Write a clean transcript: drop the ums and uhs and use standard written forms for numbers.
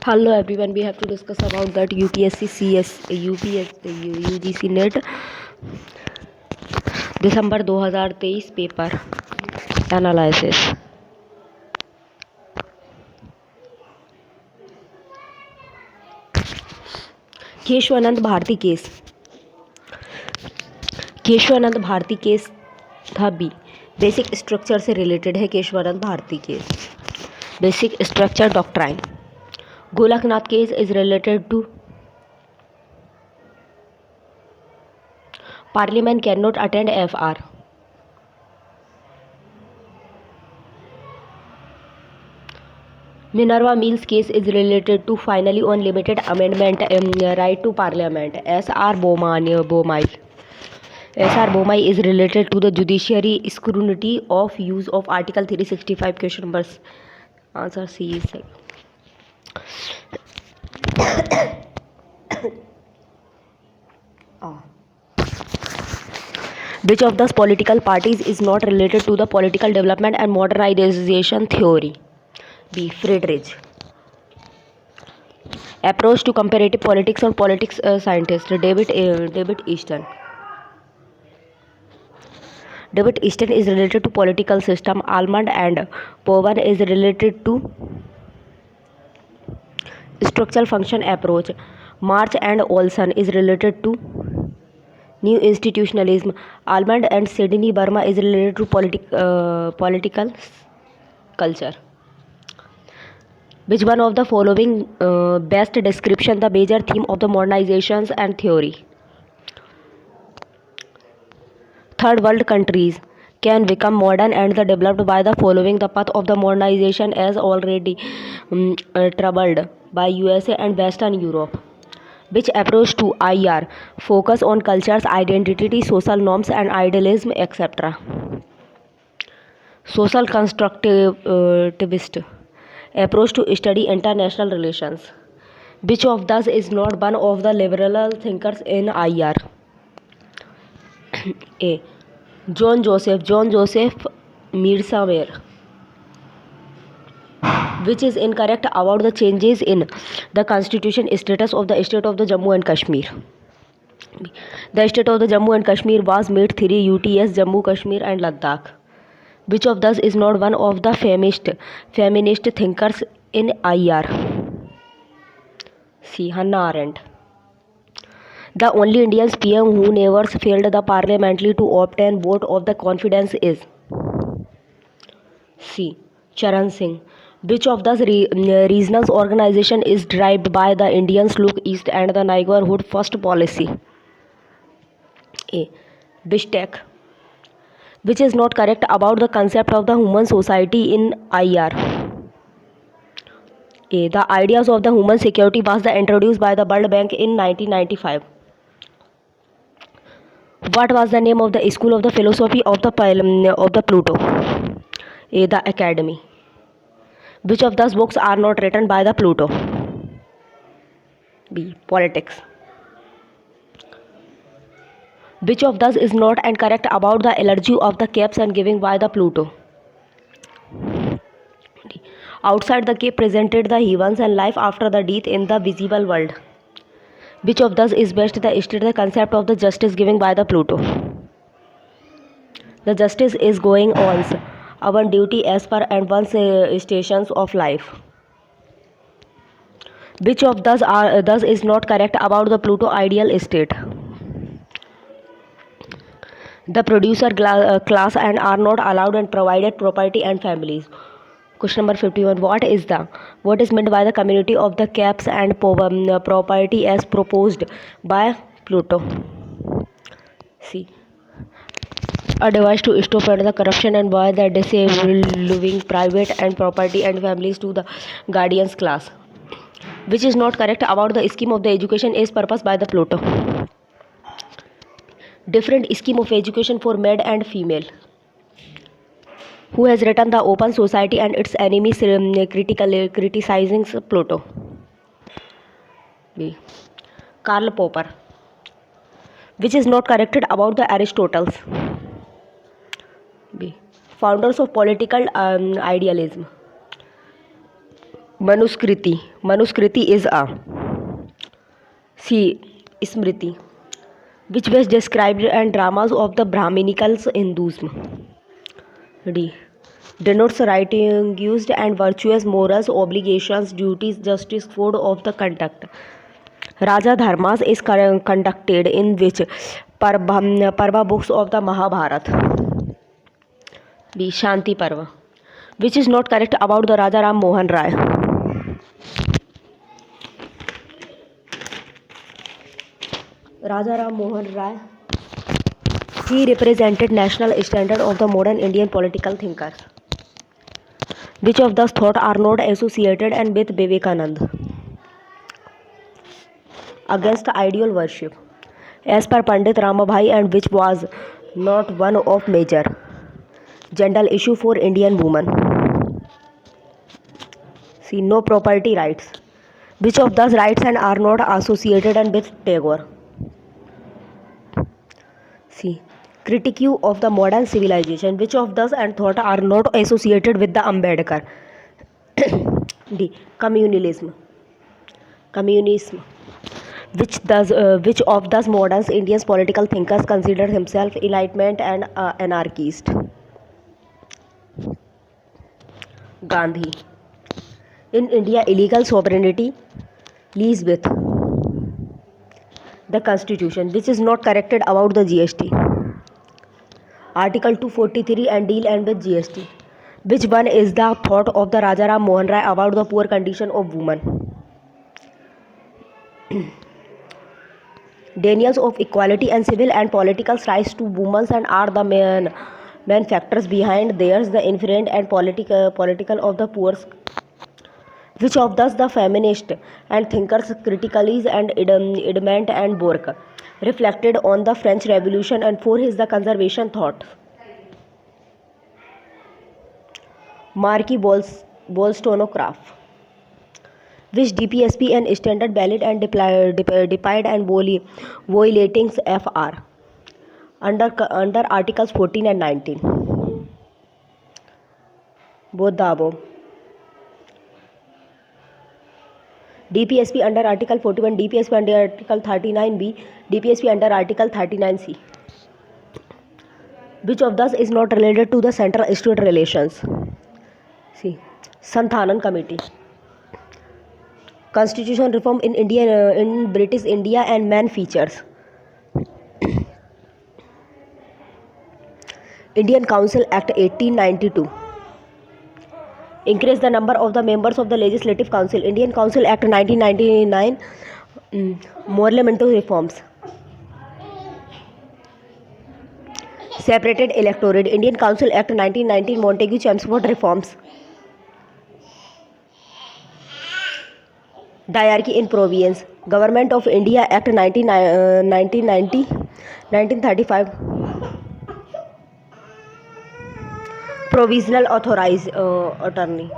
Hello everyone, we have to discuss about that UPSC CS UPS UGC NET दिसंबर 2023 paper analysis. Keshavananda Bharati case, Keshavananda Bharati case था बी। Basic structure से related है Keshavananda Bharati case. Basic structure doctrine. Golaknath case is related to Parliament cannot attend FR. Minerva Mills case is related to finally on limited amendment right to Parliament. S.R. Bomai. S.R. Bomai is related to the judiciary scrutiny of use of Article 365. Question number answer C is second. Which of the political parties is not related to the political development and modernization theory? B. Friedrich. Approach to comparative politics on politics scientist David Easton. David Easton is related to political system. Almond and Povan is related to structural function approach. March and Olson is related to new institutionalism. Almond and Sydney Burma is related to political culture. Which one of the following best description the major theme of the modernizations and theory? Third world countries can become modern and the developed by the following the path of the modernization as already troubled by USA and Western Europe. Which approach to IR focus on cultures, identity, social norms and idealism, etc. Social constructivist approach to study international relations. Which of those is not one of the liberal thinkers in IR? A. John Joseph Mirza. Which is incorrect about the changes in the constitution status of the state of the Jammu and Kashmir? The state of the Jammu and Kashmir was made 3 UTs Jammu, Kashmir and Ladakh. Which of those is not one of the feminist thinkers in IR? C. Hannah Arendt. The only Indian PM who never failed the parliamentary to obtain vote of the confidence is C. Charan Singh. Which of the regional organization is derived by the Indians Look East and the Neighborhood First policy? A. BISTEC. Which is not correct about the concept of the human society in IR? A. The ideas of the human security was introduced by the World Bank in 1995. What was the name of the school of the philosophy of the Pluto? A. The Academy. Which of those books are not written by the Pluto? B. Politics. Which of those is not incorrect about the allergy of the caves and giving by the Pluto? D. Outside the cave presented the heavens and life after the death in the visible world. Which of those is best to state the concept of the justice given by the Pluto? The justice is going on our duty as per and one's stations of life. Which of those is not correct about the Pluto ideal state? The producer class and are not allowed and provided property and families. Question number 51. What is meant by the community of the caps and property as proposed by Pluto? C. A device to stop the corruption and by the disabling private and property and families to the guardians class. Which is not correct about the scheme of the education is proposed by the Pluto? Different scheme of education for male and female. Who has written the Open Society and its enemies criticizing Pluto? B. Karl Popper. Which is not corrected about the Aristotle? B. Founders of political idealism. Manuskriti. Manuskriti is a C. Smriti, which was described and dramas of the Brahminical Hinduism. D. Denotes writing used and virtuous morals, obligations, duties, justice, code of the conduct. Raja Dharmas is conducted in which Parva books of the Mahabharata. B. Shanti Parva, which is not correct about the Raja Ram Mohan Rai. Raja Ram Mohan Rai, he represented national standard of the modern Indian political thinkers. Which of those thoughts are not associated and with Vivekananda? Against ideal worship, as per Pandit Ramabhai, and which was not one of major general issue for Indian women. See, no property rights. Which of those rights and are not associated and with Tagore? See, critique of the modern civilization. Which of those and thought are not associated with the Ambedkar? D. Communalism. Communism. Which of those modern Indian political thinkers consider himself enlightenment and anarchist? Gandhi. In India, illegal sovereignty lies with the constitution, which is not corrected about the GST. Article 243 and deal and with GST. Which one is the thought of the Raja Ram Mohan Rai about the poor condition of women? Denials of equality and civil and political rights to women and are the main factors behind theirs the inherent and political of the poor. Which of thus the feminist and thinkers critically and Edmond and Burke reflected on the French Revolution and for his the conservation thought? Marquis Wollstonecraft. Which DPSP and standard ballot and defied and violating FR under Articles 14 and 19. Both the above. DPSP under Article 41, DPSP under Article 39B, DPSP under Article 39C. Which of those is not related to the central-state relations? See, Santhanan Committee. Constitution reform in India, in British India and main features. Indian Council Act 1892. Increase the number of the members of the Legislative Council. Indian Council Act 1999. Parliamentary reforms. Separated electorate. Indian Council Act 1919. Montagu-Chelmsford reforms. Diarchy in province. Government of India Act 1935. Provisional authorized autonomy.